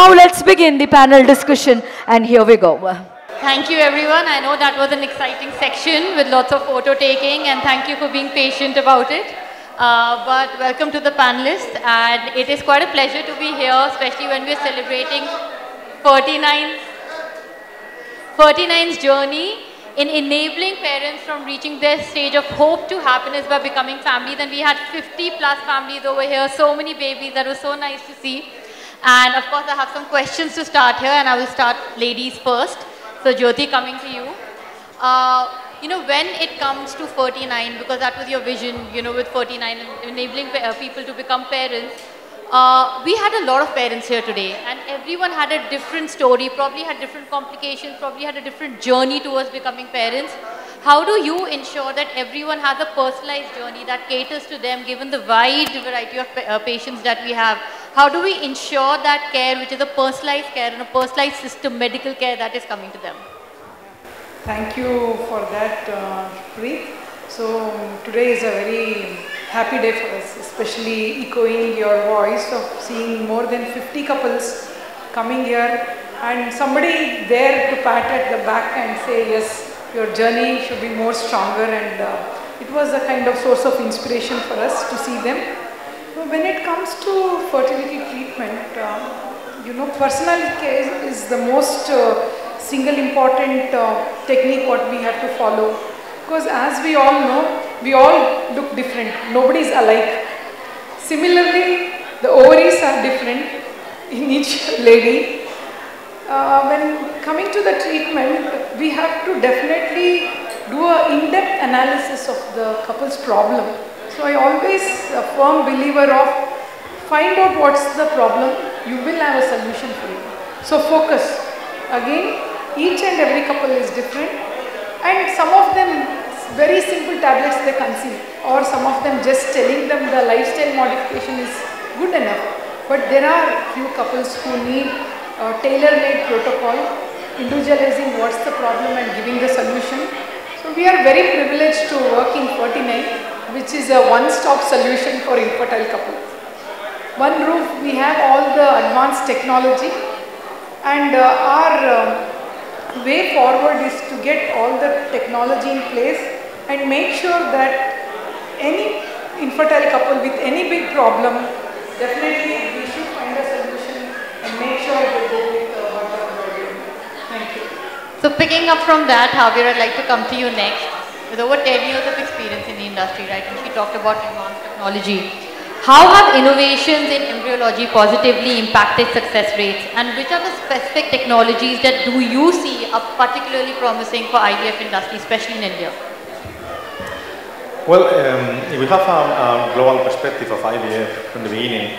now let's begin the panel discussion, and here we go. Thank you everyone. I know that was an exciting section with lots of photo taking, and thank you for being patient about it. But welcome to the panelists, and it is quite a pleasure to be here, especially when we're celebrating Ferty9's journey in enabling parents from reaching their stage of hope to happiness by becoming families. And we had 50 plus families over here, so many babies. That was so nice to see. And of course, I have some questions to start here, and I will start ladies first. So Jyoti, coming to you. You know, when it comes to Ferty9, because that was your vision, you know, with Ferty9 and enabling people to become parents, we had a lot of parents here today, and everyone had a different story, probably had different complications, probably had a different journey towards becoming parents. How do you ensure that everyone has a personalized journey that caters to them, given the wide variety of patients that we have? How do we ensure that care, which is a personalized care and a personalized system, medical care, that is coming to them? Thank you for that, Preet. So today is a very happy day for us, especially echoing your voice of seeing more than 50 couples coming here and somebody there to pat at the back and say, yes, your journey should be more stronger, and it was a kind of source of inspiration for us to see them. When it comes to fertility treatment, you know, personalized care is the most single important technique what we have to follow, because as we all know, we all look different, nobody is alike. Similarly, the ovaries are different in each lady. When coming to the treatment, we have to definitely do an in-depth analysis of the couple's problem. So I always a firm believer of find out what's the problem, you will have a solution for it. So focus. Again, each and every couple is different, and some of them very simple tablets they conceive, or some of them just telling them the lifestyle modification is good enough. But there are few couples who need tailor-made protocol, individualizing what's the problem and giving the solution. So we are very privileged to work in Ferty9, which is a one-stop solution for infertile couples. One roof, we have all the advanced technology, and our way forward is to get all the technology in place and make sure that any infertile couple with any big problem, definitely we should find a solution and make sure they go with what they are doing. Thank you. So picking up from that, Javier, I'd like to come to you next. With over 10 years of experience in the industry, right, and she talked about advanced technology. How have innovations in embryology positively impacted success rates, and which are the specific technologies that do you see are particularly promising for IVF industry, especially in India? Well, if we have a global perspective of IVF from the beginning,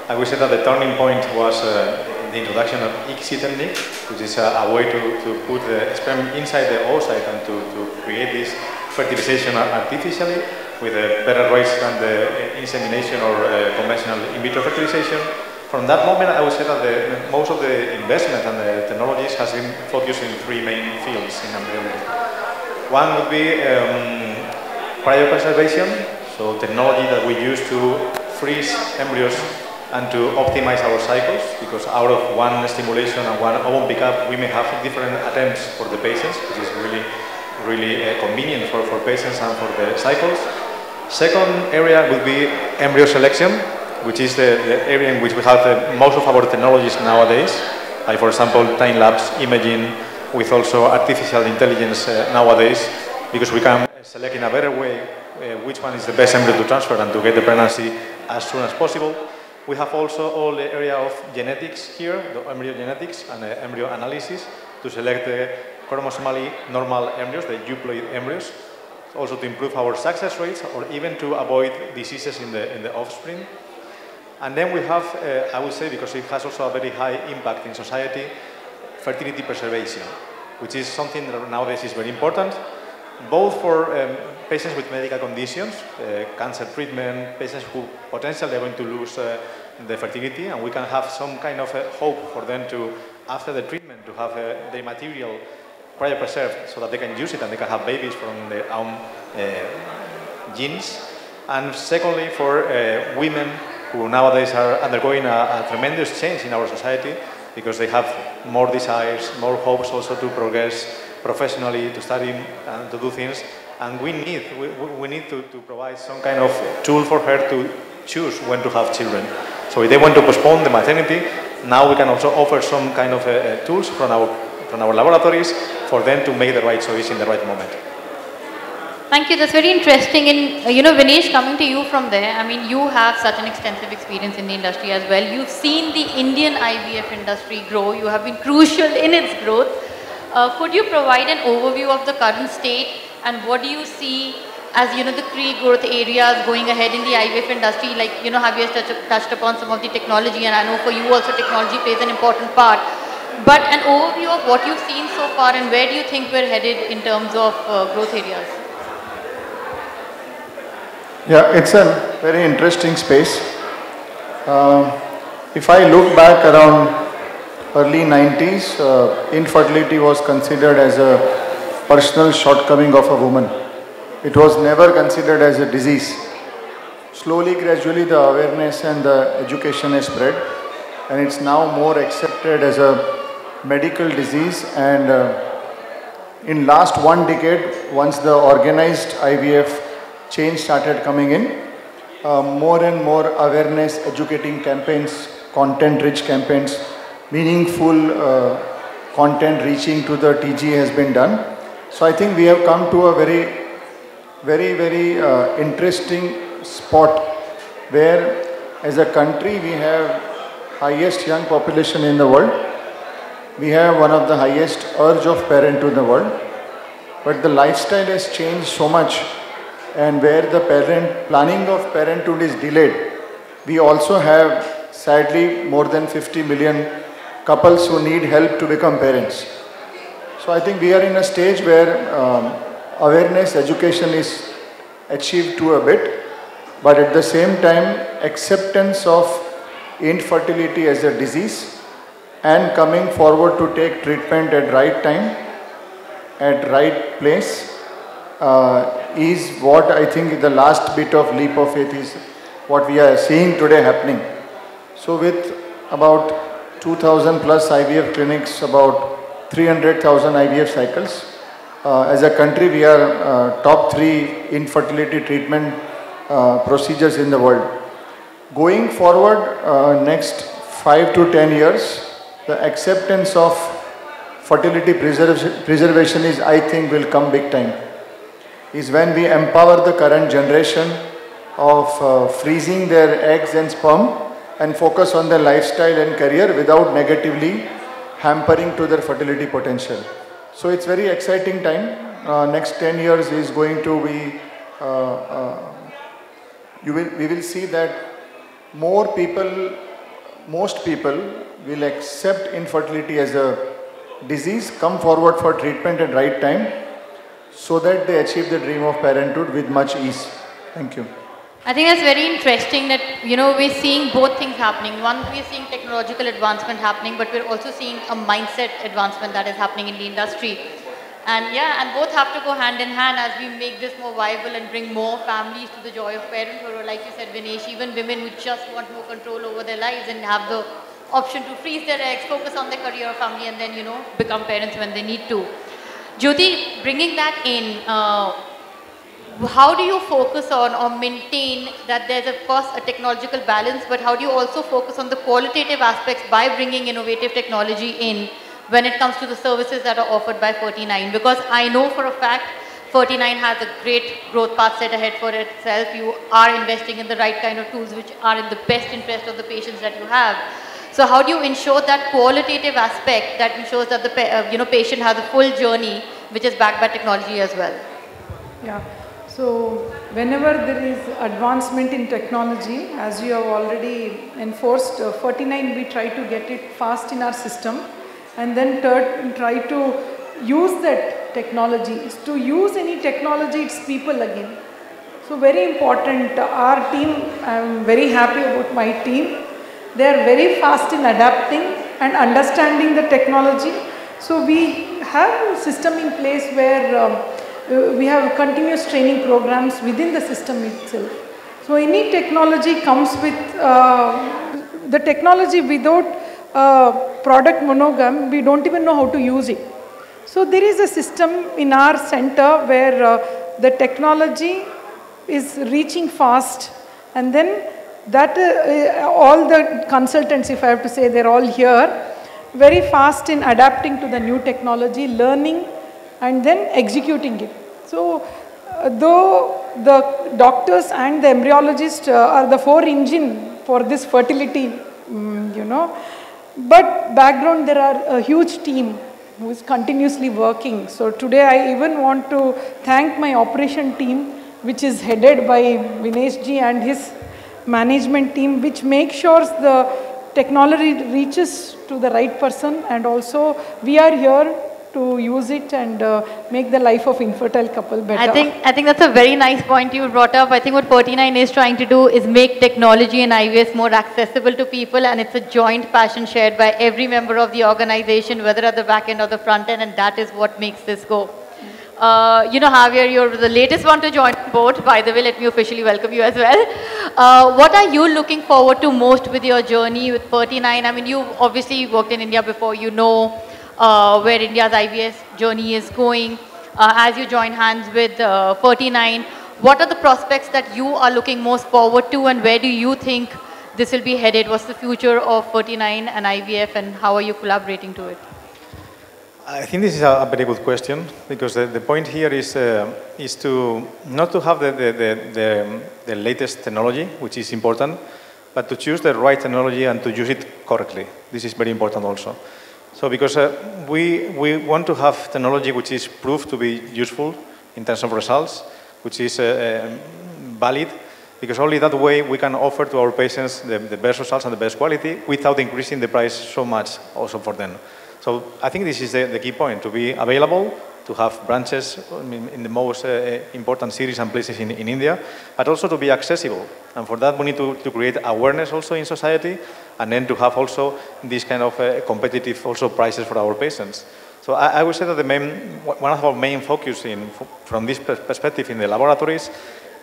I would say that the turning point was the introduction of ICSI technique, which is a way to put the sperm inside the oocyte and to create this fertilization artificially with better rates than the insemination or conventional in vitro fertilization. From that moment, I would say that most of the investment and the technologies has been focused in three main fields in embryology. One would be cryopreservation, so technology that we use to freeze embryos and to optimize our cycles, because out of one stimulation and one ovum pickup, we may have different attempts for the patients, which is really convenient for patients and for the cycles. Second area would be embryo selection, which is the area in which we have most of our technologies nowadays, like for example time-lapse imaging with also artificial intelligence nowadays, because we can select in a better way which one is the best embryo to transfer and to get the pregnancy as soon as possible. We have also all the area of genetics here, the embryo genetics and embryo analysis to select the chromosomally normal embryos, the euploid embryos, also to improve our success rates or even to avoid diseases in the offspring. And then we have, I would say, because it has also a very high impact in society, fertility preservation, which is something that nowadays is very important, both for patients with medical conditions, cancer treatment, patients who potentially are going to lose the fertility, and we can have some kind of hope for them to, after the treatment, to have their material cryopreserved so that they can use it and they can have babies from their own genes. And secondly, for women who nowadays are undergoing a tremendous change in our society, because they have more desires, more hopes also to progress professionally, to study and to do things. And we need to provide some kind of tool for her to choose when to have children. So if they want to postpone the maternity, now we can also offer some kind of tools from our laboratories for them to make the right choice in the right moment. Thank you. That's very interesting. And Vinesh, coming to you from there, I mean, you have such an extensive experience in the industry as well. You've seen the Indian IVF industry grow. You have been crucial in its growth. Could you provide an overview of the current state and what do you see as, the key growth areas going ahead in the IVF industry? Like, Javier touched upon some of the technology, and I know for you also technology plays an important part. But an overview of what you've seen so far and where do you think we're headed in terms of growth areas? Yeah, it's a very interesting space. If I look back around early 90s, infertility was considered as a personal shortcoming of a woman. It was never considered as a disease. Slowly, gradually, the awareness and the education has spread, and it's now more accepted as a medical disease. And in last 1 decade, once the organized IVF change started coming in, more and more awareness, educating campaigns, content-rich campaigns, meaningful content reaching to the TG has been done. So I think we have come to a very interesting spot where as a country we have highest young population in the world. We have one of the highest urge of parenthood in the world. But the lifestyle has changed so much, and where the planning of parenthood is delayed. We also have sadly more than 50 million couples who need help to become parents. So I think we are in a stage where awareness, education is achieved to a bit, but at the same time acceptance of infertility as a disease and coming forward to take treatment at right time, at right place is what I think the last bit of leap of faith is what we are seeing today happening. So with about 2,000 plus IVF clinics, about 300,000 IVF cycles, as a country we are top 3 infertility treatment procedures in the world. Going forward, next 5 to 10 years, the acceptance of fertility preservation is, I think, will come big time. Is when we empower the current generation of freezing their eggs and sperm and focus on their lifestyle and career without negatively hampering to their fertility potential. So it's very exciting time. Next 10 years is going to be, we will see that most people will accept infertility as a disease, come forward for treatment at right time, so that they achieve the dream of parenthood with much ease. Thank you. I think that's very interesting that, we're seeing both things happening. One, we're seeing technological advancement happening, but we're also seeing a mindset advancement that is happening in the industry. And yeah, and both have to go hand in hand as we make this more viable and bring more families to the joy of parenthood. Or like you said, Vinesh, even women who just want more control over their lives and have the option to freeze their eggs, focus on their career or family, and then, become parents when they need to. Jyoti, bringing that in, how do you focus on or maintain that there's of course a technological balance, but how do you also focus on the qualitative aspects by bringing innovative technology in when it comes to the services that are offered by Ferty9? Because I know for a fact Ferty9 has a great growth path set ahead for itself. You are investing in the right kind of tools which are in the best interest of the patients that you have. So how do you ensure that qualitative aspect that ensures that the patient has a full journey which is backed by technology as well? Yeah. So whenever there is advancement in technology, as you have already enforced, Ferty9 we try to get it fast in our system, and then try to use that technology. To use any technology, it's people again. So very important. Our team, I am very happy about my team. They are very fast in adapting and understanding the technology. So we have a system in place where we have continuous training programs within the system itself. So any technology comes with the technology without product monogam, we don't even know how to use it. So there is a system in our center where the technology is reaching fast, and then that all the consultants, if I have to say, they're all here, very fast in adapting to the new technology, learning and then executing it. So though the doctors and the embryologist are the 4 engine for this fertility, you know, but background there are a huge team who is continuously working. So today I even want to thank my operation team, which is headed by Vinesh ji and his management team, which makes sure the technology reaches to the right person, and also we are here to use it and make the life of infertile couple better. I think that's a very nice point you brought up. I think what Ferty9 is trying to do is make technology and IVF more accessible to people, and it's a joint passion shared by every member of the organization, whether at the back end or the front end, and that is what makes this go. You know, Javier, you're the latest one to join board. By the way, let me officially welcome you as well. What are you looking forward to most with your journey with Ferty9? I mean, you obviously worked in India before, you know where India's IVF journey is going. As you join hands with Ferty9, what are the prospects that you are looking most forward to, and where do you think this will be headed? What's the future of Ferty9 and IVF, and how are you collaborating to it? I think this is a very good question, because the point here is to not to have the latest technology, which is important, but to choose the right technology and to use it correctly. This is very important also. So because we want to have technology which is proved to be useful in terms of results, which is valid, because only that way we can offer to our patients the best results and the best quality without increasing the price so much also for them. So I think this is the key point, to be available, to have branches in the most important cities and places in India, but also to be accessible. And for that we need to create awareness also in society, and then to have also this kind of competitive also prices for our patients. So I would say that one of our main focus from this perspective in the laboratories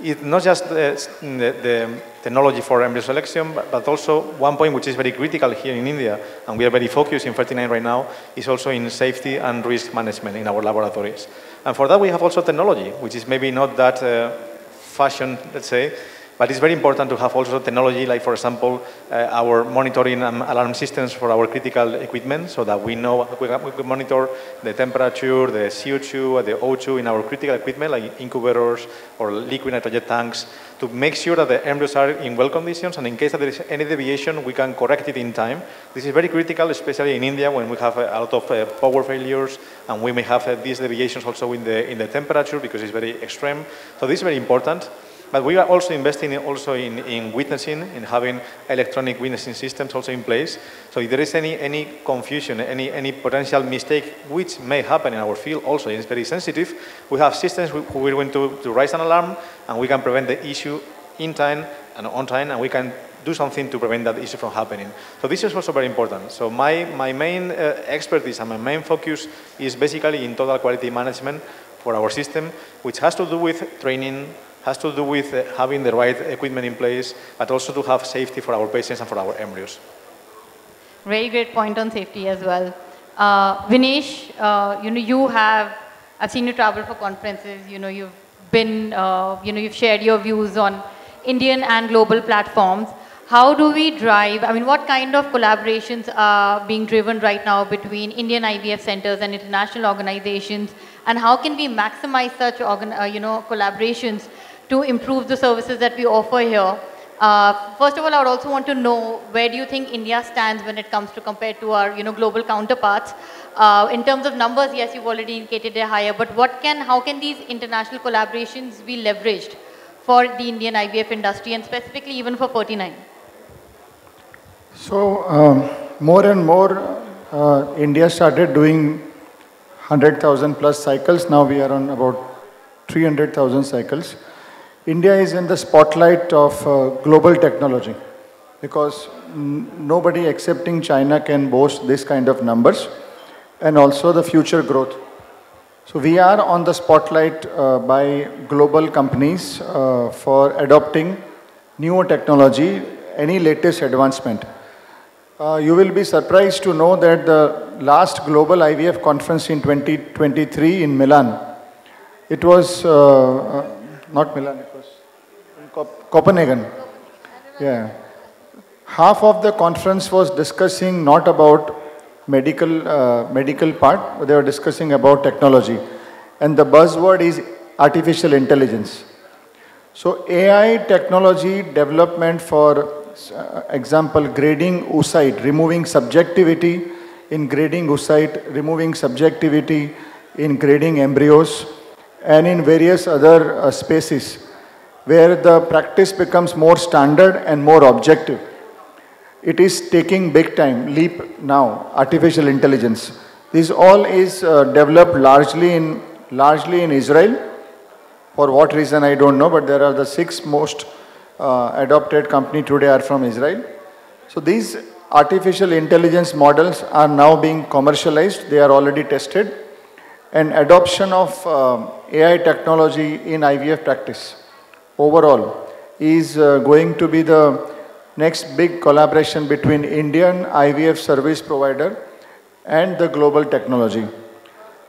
is not just the technology for embryo selection, but also one point which is very critical here in India, and we are very focused in Ferty9 right now, is also in safety and risk management in our laboratories. And for that we have also technology, which is maybe not that fashion, let's say, but it's very important to have also technology, like for example, our monitoring and alarm systems for our critical equipment, so that we know, we can monitor the temperature, the CO2, the O2 in our critical equipment, like incubators or liquid nitrogen tanks, to make sure that the embryos are in well conditions, and in case that there is any deviation, we can correct it in time. This is very critical, especially in India, when we have a lot of power failures, and we may have these deviations also in the temperature, because it's very extreme. So this is very important. But we are also investing in witnessing, in having electronic witnessing systems also in place. So if there is any confusion, any potential mistake which may happen in our field also, it's very sensitive, we have systems who are going to raise an alarm, and we can prevent the issue in time and on time, and we can do something to prevent that issue from happening. So this is also very important. So my main expertise and my main focus is basically in total quality management for our system, which has to do with training, has to do with having the right equipment in place, but also to have safety for our patients and for our embryos. Very great point on safety as well. Vinesh, I've seen you travel for conferences, you've been, you've shared your views on Indian and global platforms. How do we drive, what kind of collaborations are being driven right now between Indian IVF centers and international organizations, and how can we maximize such collaborations to improve the services that we offer here? First of all, I would also want to know, where do you think India stands when it comes to compared to our global counterparts? In terms of numbers, yes, you've already indicated they're higher, but how can these international collaborations be leveraged for the Indian IVF industry, and specifically even for Ferty9? So more and more India started doing 100,000 plus cycles. Now we are on about 300,000 cycles. India is in the spotlight of global technology, because nobody excepting China can boast this kind of numbers, and also the future growth. So we are on the spotlight by global companies for adopting newer technology, any latest advancement. You will be surprised to know that the last global IVF conference in 2023 in Milan, it was not Milan, it was in Copenhagen. Yeah. Half of the conference was discussing not about medical part, but they were discussing about technology. And the buzzword is artificial intelligence. So AI technology development for example, grading oocyte, removing subjectivity in grading oocyte, removing subjectivity in grading embryos, and in various other spaces where the practice becomes more standard and more objective. It is taking big time, leap now, artificial intelligence. This all is developed largely in Israel. For what reason I don't know, but there are the 6 most adopted company today are from Israel. So these artificial intelligence models are now being commercialized. They are already tested. And adoption of AI technology in IVF practice overall is going to be the next big collaboration between Indian IVF service provider and the global technology.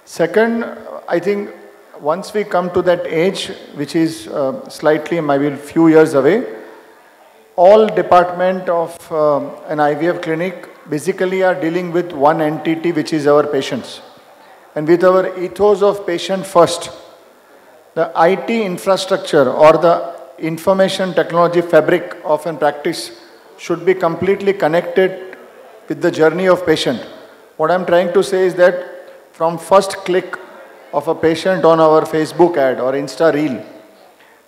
Second, I think once we come to that age, which is slightly maybe a few years away, all department of an IVF clinic basically are dealing with one entity, which is our patients. And with our ethos of patient first, the IT infrastructure or the information technology fabric of a practice should be completely connected with the journey of patient. What I'm trying to say is that from first click of a patient on our Facebook ad or Insta reel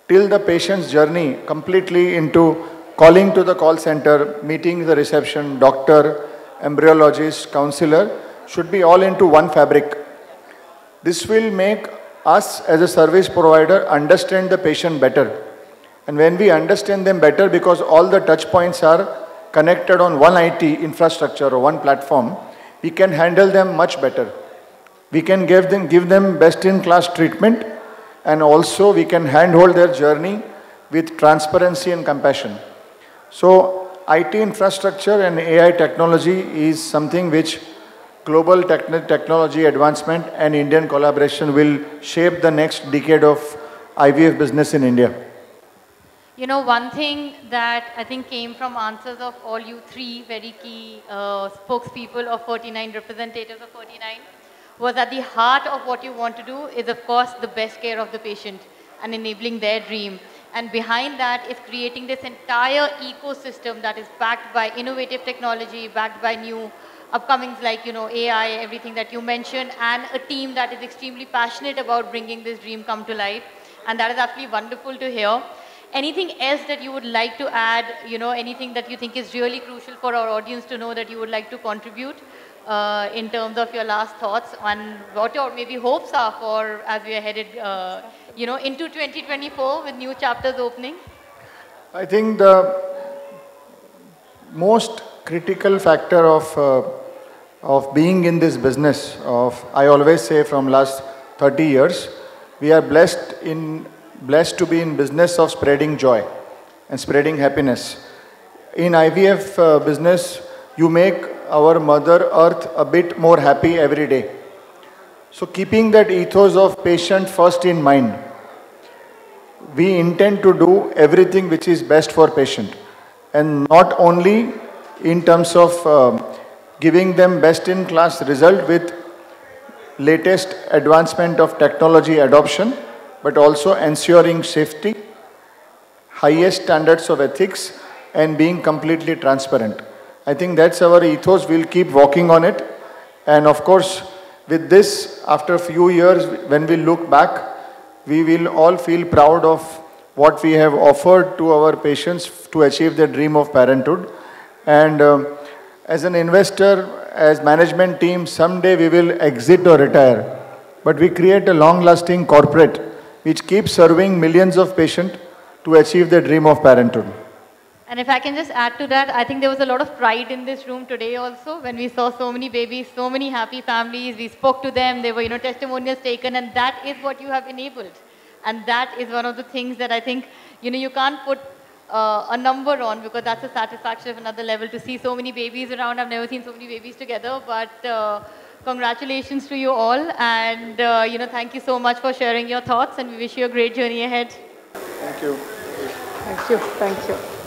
till the patient's journey completely into calling to the call center, meeting the reception, doctor, embryologist, counselor should be all into one fabric. This will make us as a service provider understand the patient better. And when we understand them better, because all the touch points are connected on one IT infrastructure or one platform, we can handle them much better. We can give them best-in-class treatment, and also we can handhold their journey with transparency and compassion. So IT infrastructure and AI technology is something which global technology advancement and Indian collaboration will shape the next decade of IVF business in India. You know, one thing that I think came from answers of all you 3 very key spokespeople of Ferty9, representatives of Ferty9, was at the heart of what you want to do is, of course, the best care of the patient and enabling their dream. And behind that is creating this entire ecosystem that is backed by innovative technology, backed by new upcomings like, you know, AI, everything that you mentioned, and a team that is extremely passionate about bringing this dream come to life. And that is absolutely wonderful to hear. Anything else that you would like to add, you know, anything that you think is really crucial for our audience to know that you would like to contribute in terms of your last thoughts on what your maybe hopes are for as we are headed, you know, into 2024 with new chapters opening? I think the most critical factor of being in this business I always say from last 30 years, we are blessed to be in business of spreading joy and spreading happiness. In IVF business, you make our Mother Earth a bit more happy every day. So keeping that ethos of patient first in mind, we intend to do everything which is best for patient, and not only in terms of giving them best-in-class result with latest advancement of technology adoption, but also ensuring safety, highest standards of ethics, and being completely transparent. I think that's our ethos. We'll keep working on it. And of course, with this, after a few years, when we look back, we will all feel proud of what we have offered to our patients to achieve their dream of parenthood. And as an investor, as management team, someday we will exit or retire. But we create a long-lasting corporate which keeps serving millions of patients to achieve their dream of parenthood. And if I can just add to that, I think there was a lot of pride in this room today also when we saw so many babies, so many happy families. We spoke to them, there were, you know, testimonials taken, and that is what you have enabled. And that is one of the things that I think, you know, you can't put a number on, because that's a satisfaction of another level to see so many babies around. I've never seen so many babies together, but congratulations to you all, and you know, thank you so much for sharing your thoughts, and we wish you a great journey ahead. Thank you. Thank you. Thank you.